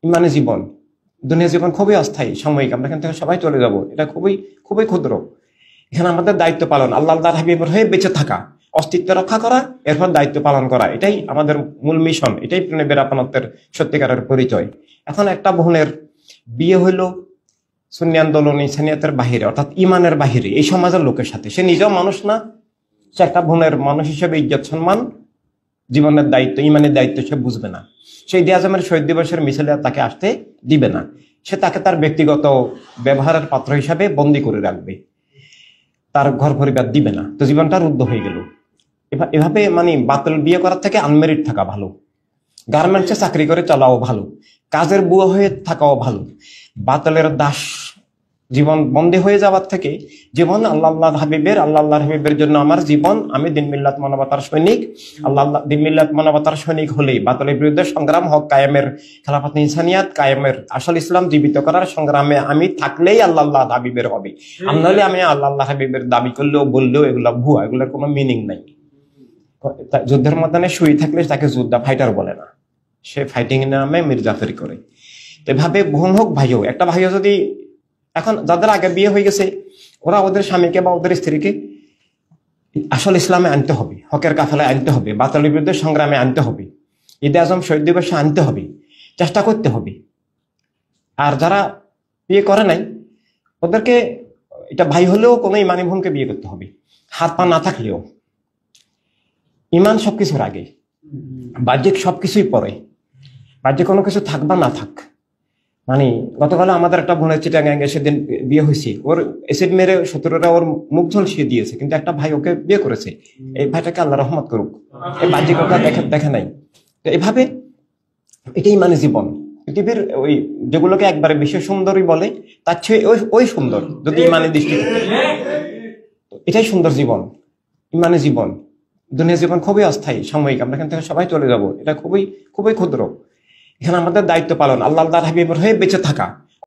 ইমানে জীবন, দুনিয়া জীবন খুবই অস্থায়ী, সাময়িক। আমরা এখান থেকে সবাই চলে যাব, এটা খুবই খুবই ক্ষুদ্র। এখানে আমাদের দায়িত্ব পালন, আল্লাহ হাবিবের হয়ে বেঁচে থাকা, অস্তিত্ব রক্ষা করা, এরপর দায়িত্ব পালন করা, এটাই আমাদের মূল মিশন, এটাই প্রেমের আপনত্বের সত্যিকারের পরিচয়। এখন একটা বোনের বিয়ে হইলো সুন্নি আন্দোলন ইনসানিয়াতের বাহিরে, অর্থাৎ ইমানের বাহিরে, এই সমাজের লোকের সাথে। সে নিজেও মানুষ না, সে একটা বোনের মানুষ হিসেবে ইজ্জত সম্মান, জীবনের দায়িত্ব, ইমানের দায়িত্ব সে বুঝবে না। সেই ঈদে আজমের শহীদ দিবসের মিছিলে তাকে আসতে দিবে না, সে তাকে তার ব্যক্তিগত ব্যবহারের পাত্র হিসাবে বন্দী করে রাখবে, তার ঘর পরিবার দিবে না। তো জীবনটা রুদ্ধ হয়ে গেল। এভাবে মানে বাতিল বিয়ে করার থেকে আনমেরিড থাকা ভালো, গার্মেন্টসে চাকরি করে চলাও ভালো, কাজের বুয়া হয়ে থাকাও ভালো। বাতিলের দাস জীবন বন্দী হয়ে যাওয়ার থেকে জীবন আল্লাহ হাবিবের জন্য আমার জীবন, আমি দিন মিল্লাত মানবতার সৈনিক। আল্লাহ দিন মিল্লাত মানবতার সৈনিক হলেই বাতিলের বিরুদ্ধে সংগ্রাম, হক কায়েমের, খেলাফত ইনসানিয়াত কায়েমের, আসল ইসলাম জীবিত করার সংগ্রামে আমি থাকলেই আল্লাহ হাবিবের হবে। নাহলে আমি আল্লাহ হাবিবের দাবি করলেও বললেও এগুলা ভুয়া, এগুলোর কোনো মিনিং নাই। যুদ্ধের ময়দানে শুয়ে থাকলে তাকে যোদ্ধা, ফাইটার বলে না, সে ফাইটিং নামে মির্জাফেরি করে। এভাবে বোন হোক ভাই হোক, একটা ভাইও যদি এখন যাদের আগে বিয়ে হয়ে গেছে, ওরা ওদের স্বামীকে বা ওদের স্ত্রীকে আসল ইসলামে আনতে হবে, হকের কাফেলায় আনতে হবে, বাতিলের বিরুদ্ধে সংগ্রামে আনতে হবে, ঈদে আজম শহীদ দিবসে আনতে হবে, চেষ্টা করতে হবে। আর যারা বিয়ে করে নাই ওদেরকে, এটা ভাই হলেও কোনো ইমানি বোনকে বিয়ে করতে হবে, হাত পা না থাকলেও। ইমান সবকিছুর আগে, বাহ্যিক সবকিছুই পরে, বাহ্যিক কোনো কিছু থাক বা না থাক। মানে গতকাল আমাদের একটা বোনের চিটাগাঙ্গে সেদিন বিয়ে হয়েছে, ওর এসিড মেরে শত্রুরা ওর মুখ ঝলসিয়ে দিয়েছে, কিন্তু একটা ভাই ওকে বিয়ে করেছে। এই ভাইটাকে আল্লাহ রহমত করুক, এই বাহ্যিকতা দেখে নাই। তো এভাবে এটাই মানে জীবন। পৃথিবীর ওই যেগুলোকে একবারে বিশ্ব সুন্দরী বলে, তার চেয়ে ওই সুন্দর যদি ইমানের দৃষ্টি, এটাই সুন্দর জীবন, ইমানে জীবন। দুনিয়া জীবন খুবই অস্থায়ী, সাময়িক। আমরা এখান থেকে সবাই চলে যাব, এটা খুবই খুবই ক্ষুদ্র। এখানে আমাদের দায়িত্ব পালন, আল্লাহ হাবিবের হয়ে বেঁচে থাকা,